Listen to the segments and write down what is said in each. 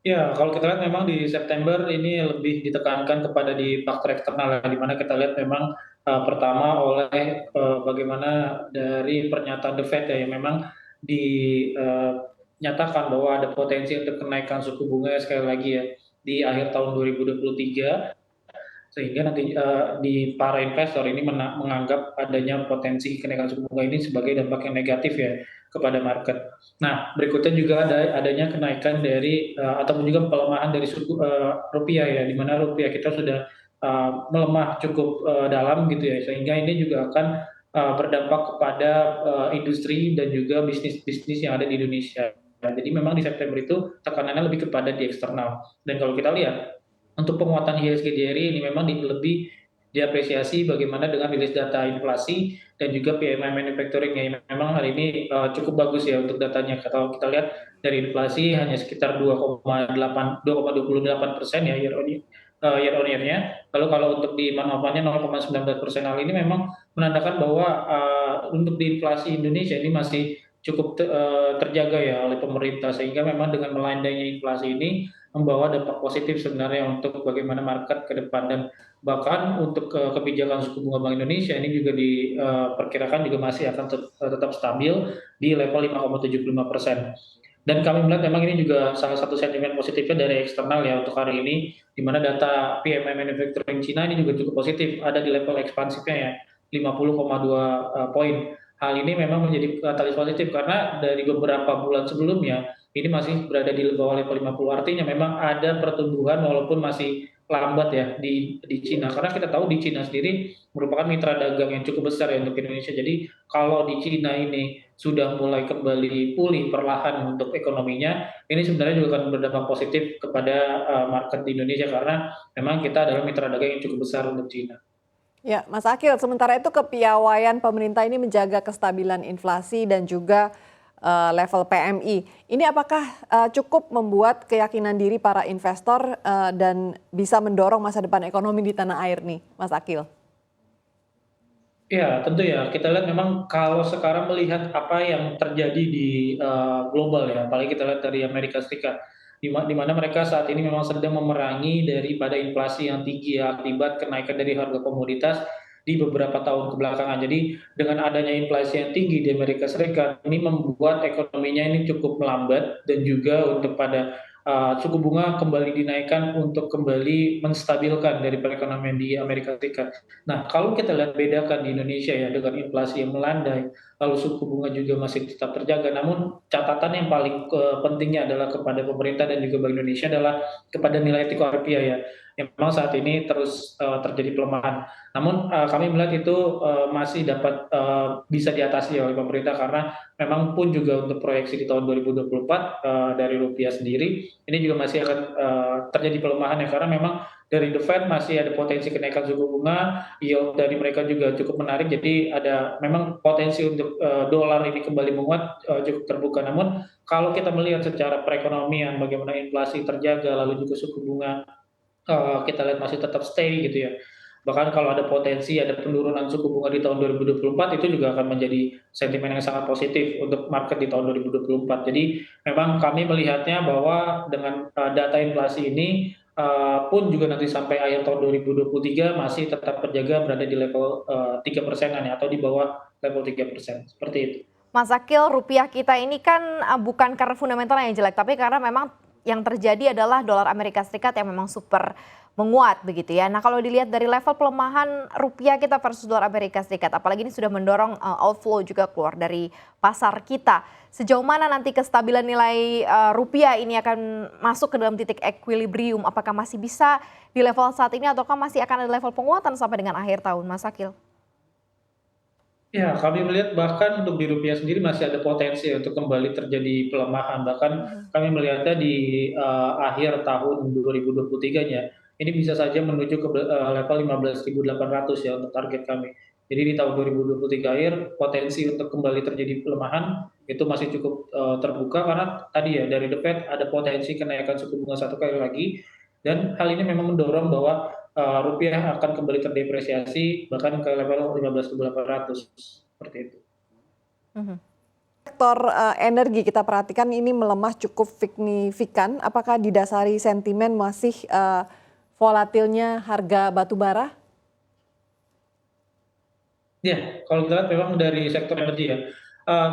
Ya, kalau kita lihat memang di September ini lebih ditekankan kepada di faktor eksternal ya, di mana kita lihat memang, pertama oleh, bagaimana dari pernyataan The Fed ya, yang memang nyatakan bahwa ada potensi untuk kenaikan suku bunga sekali lagi ya, di akhir tahun 2023. Sehingga nanti, di para investor ini menganggap adanya potensi kenaikan suku bunga ini sebagai dampak yang negatif ya, kepada market. Nah, berikutnya juga adanya kenaikan dari, ataupun juga pelemahan dari rupiah ya, di mana rupiah kita sudah, melemah cukup, dalam gitu ya, sehingga ini juga akan, berdampak kepada, industri dan juga bisnis-bisnis yang ada di Indonesia. Nah, jadi memang di September itu tekanannya lebih kepada di eksternal. Dan kalau kita lihat untuk penguatan IHSG DRI ini memang lebih diapresiasi bagaimana dengan rilis data inflasi dan juga PMI manufacturing yang memang hari ini cukup bagus ya untuk datanya. Kalau kita lihat dari inflasi hanya sekitar 2,28% ya year on year-nya. Lalu kalau untuk di manufakturnya 0,19%. Hal ini memang menandakan bahwa untuk di inflasi Indonesia ini masih cukup terjaga ya oleh pemerintah, sehingga memang dengan melandainya inflasi ini membawa dampak positif sebenarnya untuk bagaimana market ke depan. Dan bahkan untuk kebijakan suku bunga Bank Indonesia ini juga diperkirakan juga masih akan tetap stabil di level 5,75%. Dan kami melihat memang ini juga salah satu sentimen positifnya dari eksternal ya untuk hari ini, di mana data PMI manufacturing Cina ini juga cukup positif, ada di level ekspansifnya ya, 50,2 poin. Hal ini memang menjadi katalis positif karena dari beberapa bulan sebelumnya ini masih berada di bawah level 50, artinya memang ada pertumbuhan walaupun masih lambat ya di Cina. Karena kita tahu di Cina sendiri merupakan mitra dagang yang cukup besar ya untuk Indonesia. Jadi kalau di Cina ini sudah mulai kembali pulih perlahan untuk ekonominya, ini sebenarnya juga akan berdampak positif kepada market di Indonesia karena memang kita adalah mitra dagang yang cukup besar untuk Cina. Ya, Mas Akil, sementara itu kepiawaian pemerintah ini menjaga kestabilan inflasi dan juga level PMI. Ini apakah cukup membuat keyakinan diri para investor dan bisa mendorong masa depan ekonomi di tanah air nih, Mas Akil? Ya, tentu ya. Kita lihat memang kalau sekarang melihat apa yang terjadi di global ya, apalagi kita lihat dari Amerika Serikat, di mana mereka saat ini memang sedang memerangi daripada inflasi yang tinggi ya, akibat kenaikan dari harga komoditas di beberapa tahun kebelakangan. Jadi dengan adanya inflasi yang tinggi di Amerika Serikat, ini membuat ekonominya ini cukup melambat dan juga untuk pada suku bunga kembali dinaikkan untuk kembali menstabilkan dari perekonomian di Amerika Serikat. Nah, kalau kita lihat bedakan di Indonesia ya dengan inflasi yang melandai, lalu suku bunga juga masih tetap terjaga. Namun catatan yang paling pentingnya adalah kepada pemerintah dan juga Bank Indonesia adalah kepada nilai tukar rupiah ya, yang memang saat ini terus terjadi pelemahan. Namun kami melihat itu masih dapat bisa diatasi oleh pemerintah karena memang pun juga untuk proyeksi di tahun 2024 dari rupiah sendiri ini juga masih akan terjadi pelemahan ya karena memang dari The Fed masih ada potensi kenaikan suku bunga, yield dari mereka juga cukup menarik, jadi ada memang potensi untuk dolar ini kembali menguat cukup terbuka. Namun kalau kita melihat secara perekonomian bagaimana inflasi terjaga, lalu juga suku bunga kita lihat masih tetap stay gitu ya. Bahkan kalau ada potensi ada penurunan suku bunga di tahun 2024 itu juga akan menjadi sentimen yang sangat positif untuk market di tahun 2024. Jadi memang kami melihatnya bahwa dengan data inflasi ini pun juga nanti sampai akhir tahun 2023 masih tetap terjaga berada di level 3%-an ya, atau di bawah level 3%, seperti itu. Mas Akil, rupiah kita ini kan bukan karena fundamental yang jelek, tapi karena memang yang terjadi adalah dolar Amerika Serikat yang memang super menguat begitu ya. Nah kalau dilihat dari level pelemahan rupiah kita versus dolar Amerika Serikat, apalagi ini sudah mendorong outflow juga keluar dari pasar kita. Sejauh mana nanti kestabilan nilai rupiah ini akan masuk ke dalam titik equilibrium? Apakah masih bisa di level saat ini ataukah masih akan ada level penguatan sampai dengan akhir tahun, Mas Akil? Ya, kami melihat bahkan untuk di rupiah sendiri masih ada potensi untuk kembali terjadi pelemahan. Bahkan Mhm. kami melihatnya di akhir tahun 2023-nya, ini bisa saja menuju ke level 15.800 ya untuk target kami. Jadi di tahun 2023 akhir potensi untuk kembali terjadi pelemahan itu masih cukup terbuka karena tadi ya dari The Fed ada potensi kenaikan suku bunga satu kali lagi, dan hal ini memang mendorong bahwa rupiah akan kembali terdepresiasi bahkan ke level 15.800 seperti itu. Mhm. Sektor energi kita perhatikan ini melemah cukup signifikan. Apakah didasari sentimen masih volatilnya harga batu bara? Iya, kalau kita lihat memang dari sektor energi ya,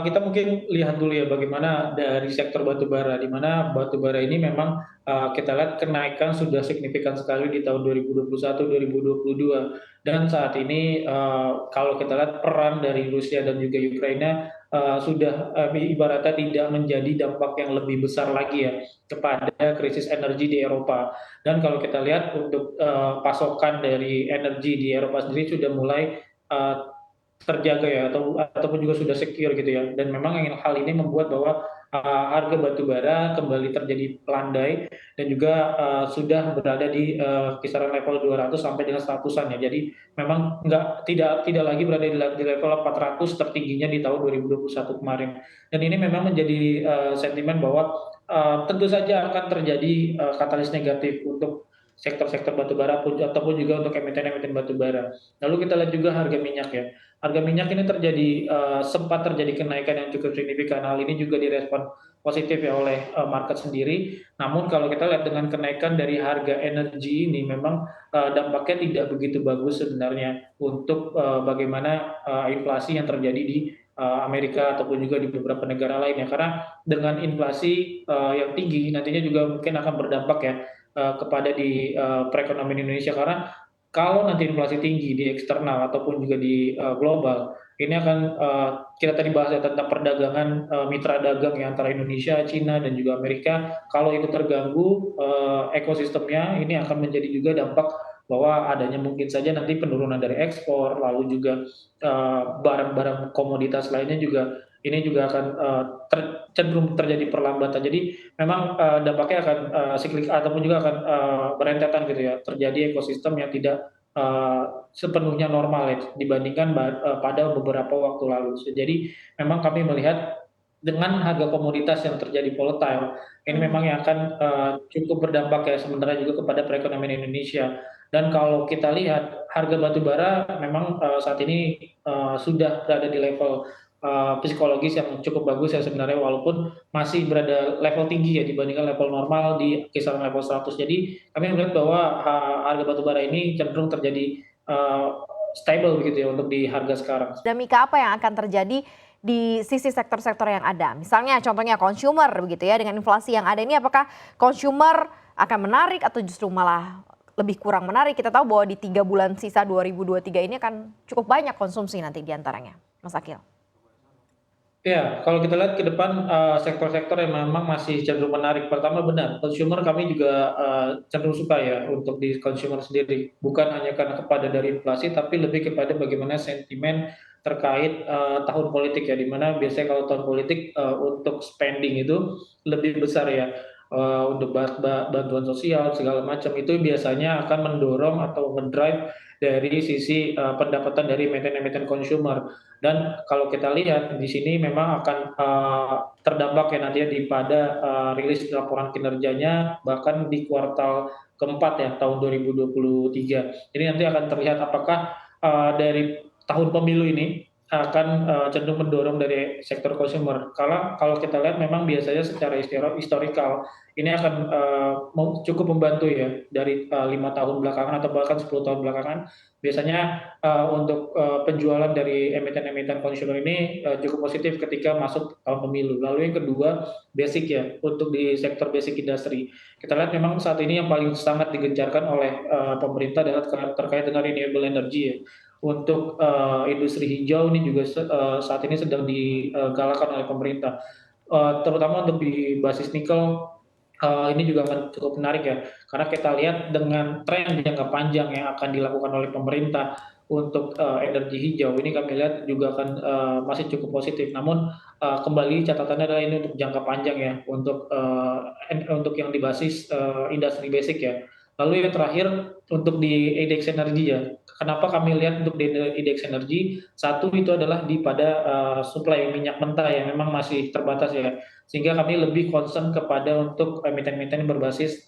kita mungkin lihat dulu ya bagaimana dari sektor batubara, di mana batubara ini memang, kita lihat kenaikan sudah signifikan sekali di tahun 2021, 2022 dan saat ini, kalau kita lihat peran dari Rusia dan juga Ukraina, sudah, ibaratnya tidak menjadi dampak yang lebih besar lagi ya kepada krisis energi di Eropa. Dan kalau kita lihat untuk, pasokan dari energi di Eropa sendiri sudah mulai, terjaga ya ataupun juga sudah secure gitu ya dan memang hal ini membuat bahwa, harga batu bara kembali terjadi landai dan juga, sudah berada di, kisaran level 200 sampai dengan 100-an ya. Jadi memang tidak lagi berada di level 400 tertingginya di tahun 2021 kemarin. Dan ini memang menjadi, sentimen bahwa, tentu saja akan terjadi, katalis negatif untuk sektor-sektor batubara ataupun juga untuk emiten-emiten batubara. Lalu kita lihat juga harga minyak ya. Harga minyak ini sempat terjadi kenaikan yang cukup signifikan. Hal ini juga direspon positif ya oleh, market sendiri. Namun kalau kita lihat dengan kenaikan dari harga energi ini memang, dampaknya tidak begitu bagus sebenarnya untuk, bagaimana, inflasi yang terjadi di, Amerika ataupun juga di beberapa negara lainnya. Karena dengan inflasi, yang tinggi nantinya juga mungkin akan berdampak ya, kepada perekonomian Indonesia. Karena kalau nanti inflasi tinggi di eksternal ataupun juga di, global, ini akan, kita tadi bahas ya tentang perdagangan, mitra dagang ya antara Indonesia, Cina, dan juga Amerika. Kalau itu terganggu, ekosistemnya, ini akan menjadi juga dampak bahwa adanya mungkin saja nanti penurunan dari ekspor, lalu juga, barang-barang komoditas lainnya juga ini juga akan, cenderung terjadi perlambatan. Jadi memang, dampaknya akan, ataupun juga akan, berentetan gitu ya, terjadi ekosistem yang tidak, sepenuhnya normal ya dibandingkan pada beberapa waktu lalu. Jadi memang kami melihat dengan harga komoditas yang terjadi volatile, ini memang yang akan, cukup berdampak ya sebenarnya juga kepada perekonomian Indonesia. Dan kalau kita lihat harga batu bara memang, saat ini, sudah berada di level, psikologis yang cukup bagus ya sebenarnya walaupun masih berada level tinggi ya dibandingkan level normal di kisaran level 100. Jadi kami melihat bahwa harga batu bara ini cenderung terjadi, stable begitu ya untuk di harga sekarang. Dinamika apa yang akan terjadi di sisi sektor-sektor yang ada? Misalnya contohnya consumer begitu ya, dengan inflasi yang ada ini apakah consumer akan menarik atau justru malah lebih kurang menarik? Kita tahu bahwa di 3 bulan sisa 2023 ini akan cukup banyak konsumsi nanti diantaranya, Mas Akil. Ya, kalau kita lihat ke depan, sektor-sektor yang memang masih cenderung menarik. Pertama benar, consumer kami juga, cenderung suka ya untuk di consumer sendiri. Bukan hanya karena kepada dari inflasi, tapi lebih kepada bagaimana sentimen terkait, tahun politik ya, di mana biasanya kalau tahun politik, untuk spending itu lebih besar ya, untuk bantuan sosial segala macam, itu biasanya akan mendorong atau mendrive dari sisi, pendapatan dari emiten-emiten consumer. Dan kalau kita lihat di sini memang akan, terdampak ya nantinya pada, rilis laporan kinerjanya bahkan di kuartal keempat ya tahun 2023. Jadi nanti akan terlihat apakah, dari tahun pemilu ini akan, cenderung mendorong dari sektor consumer. Karena kalau kita lihat memang biasanya secara historikal ini akan, cukup membantu ya dari, 5 tahun belakangan atau bahkan 10 tahun belakangan. Biasanya, untuk, penjualan dari emiten-emiten consumer ini, cukup positif ketika masuk tahun pemilu. Lalu yang kedua, basic ya, untuk di sektor basic industry. Kita lihat memang saat ini yang paling sangat digencarkan oleh, pemerintah adalah terkait dengan renewable energy ya. Untuk, industri hijau ini juga saat ini sedang digalakkan oleh pemerintah, terutama untuk di basis nikel. Ini juga akan cukup menarik ya, karena kita lihat dengan tren jangka panjang yang akan dilakukan oleh pemerintah untuk, energi hijau, ini kami lihat juga akan, masih cukup positif. Namun, kembali catatannya adalah ini untuk jangka panjang ya, untuk yang di basis, industri basic ya. Lalu yang terakhir untuk di indeks energi ya, kenapa kami lihat untuk di indeks energi, satu itu adalah pada, suplai minyak mentah yang memang masih terbatas ya. Sehingga kami lebih concern kepada untuk emiten-emiten berbasis,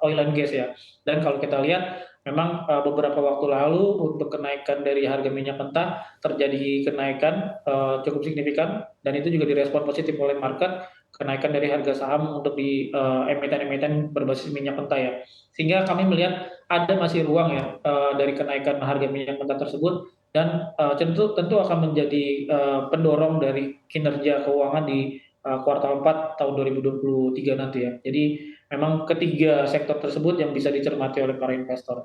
oil and gas ya. Dan kalau kita lihat memang beberapa waktu lalu untuk kenaikan dari harga minyak mentah terjadi kenaikan cukup signifikan dan itu juga direspon positif oleh market, kenaikan dari harga saham untuk di emiten-emiten berbasis minyak mentah ya. Sehingga kami melihat ada masih ruang ya dari kenaikan harga minyak mentah tersebut dan tentu tentu akan menjadi pendorong dari kinerja keuangan di kuartal 4 tahun 2023 nanti ya. Jadi memang ketiga sektor tersebut yang bisa dicermati oleh para investor.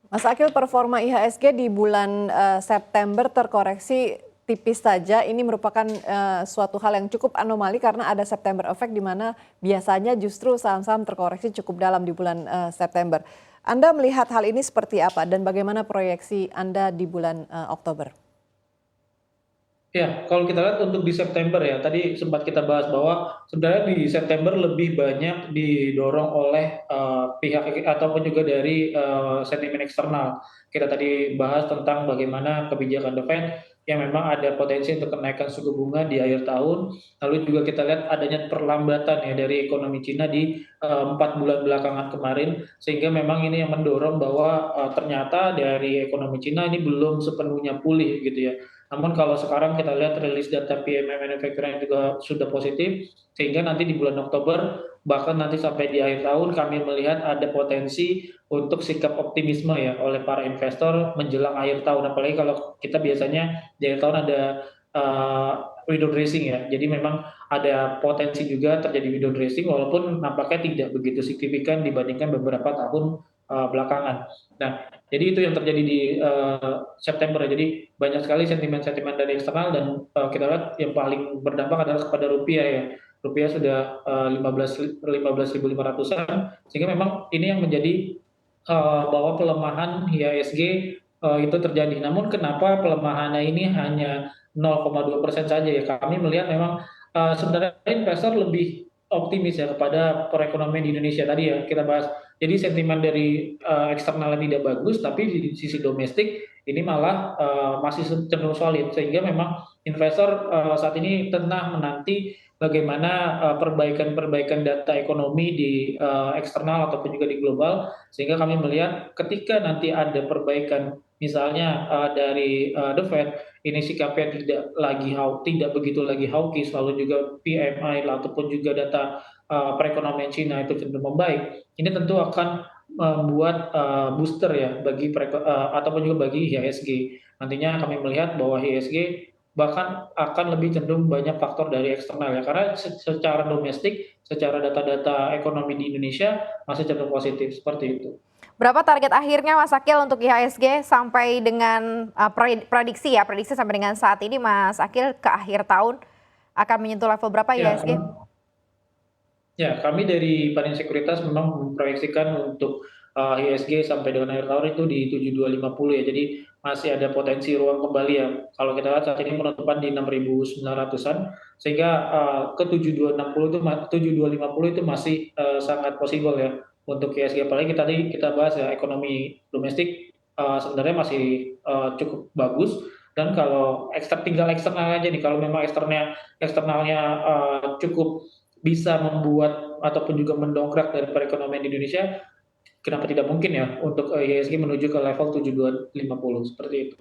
Mas Akil, performa IHSG di bulan September terkoreksi tipis saja. Ini merupakan suatu hal yang cukup anomali karena ada September Effect di mana biasanya justru saham-saham terkoreksi cukup dalam di bulan September. Anda melihat hal ini seperti apa dan bagaimana proyeksi Anda di bulan Oktober? Ya, kalau kita lihat untuk di September ya, tadi sempat kita bahas bahwa sebenarnya di September lebih banyak didorong oleh pihak ataupun juga dari sentimen eksternal. Kita tadi bahas tentang bagaimana kebijakan The Fed yang memang ada potensi untuk kenaikan suku bunga di akhir tahun. Lalu juga kita lihat adanya perlambatan ya dari ekonomi Cina di 4 bulan belakangan kemarin, sehingga memang ini yang mendorong bahwa ternyata dari ekonomi Cina ini belum sepenuhnya pulih gitu ya. Namun kalau sekarang kita lihat rilis data PMI manufacturing juga sudah positif, sehingga nanti di bulan Oktober, bahkan nanti sampai di akhir tahun kami melihat ada potensi untuk sikap optimisme ya oleh para investor menjelang akhir tahun. Apalagi kalau kita biasanya di akhir tahun ada window dressing ya. Jadi memang ada potensi juga terjadi window dressing walaupun nampaknya tidak begitu signifikan dibandingkan beberapa tahun belakangan. Nah, jadi itu yang terjadi di September ya. Jadi banyak sekali sentimen-sentimen dari eksternal dan kita lihat yang paling berdampak adalah kepada rupiah ya. Rupiah sudah 15.500-an sehingga memang ini yang menjadi bahwa pelemahan IHSG itu terjadi. Namun kenapa pelemahannya ini hanya 0,2% saja ya? Kami melihat memang sebenarnya investor lebih optimis ya kepada perekonomian di Indonesia tadi ya kita bahas. Jadi sentimen dari eksternalnya tidak bagus, tapi di sisi domestik ini malah masih cenderung solid sehingga memang investor saat ini tengah menanti bagaimana perbaikan-perbaikan data ekonomi di eksternal ataupun juga di global sehingga kami melihat ketika nanti ada perbaikan misalnya dari The Fed ini sikapnya tidak begitu lagi hawkish lalu juga PMI ataupun juga data perekonomian Cina itu cenderung membaik ini tentu akan membuat booster ya bagi ataupun juga bagi IHSG. Nantinya kami melihat bahwa IHSG bahkan akan lebih cenderung banyak faktor dari eksternal ya karena secara domestik, secara data-data ekonomi di Indonesia masih cenderung positif seperti itu. Berapa target akhirnya Mas Akil untuk IHSG sampai dengan prediksi sampai dengan saat ini Mas Akil ke akhir tahun akan menyentuh level berapa Ya, IHSG? Ya, kami dari Badan Sekuritas memang memproyeksikan untuk IHSG sampai dengan akhir tahun itu di 7250 ya. Jadi masih ada potensi ruang kembali ya. Kalau kita lihat saat ini penutupan di 6.900-an sehingga ke 7260 itu 7250 itu masih sangat possible ya untuk IHSG. Apalagi tadi kita bahas ya ekonomi domestik sebenarnya masih cukup bagus dan kalau tinggal eksternal aja nih kalau memang eksternalnya cukup bisa membuat ataupun juga mendongkrak dari perekonomian di Indonesia, kenapa tidak mungkin ya untuk IHSG menuju ke level 7250 seperti itu.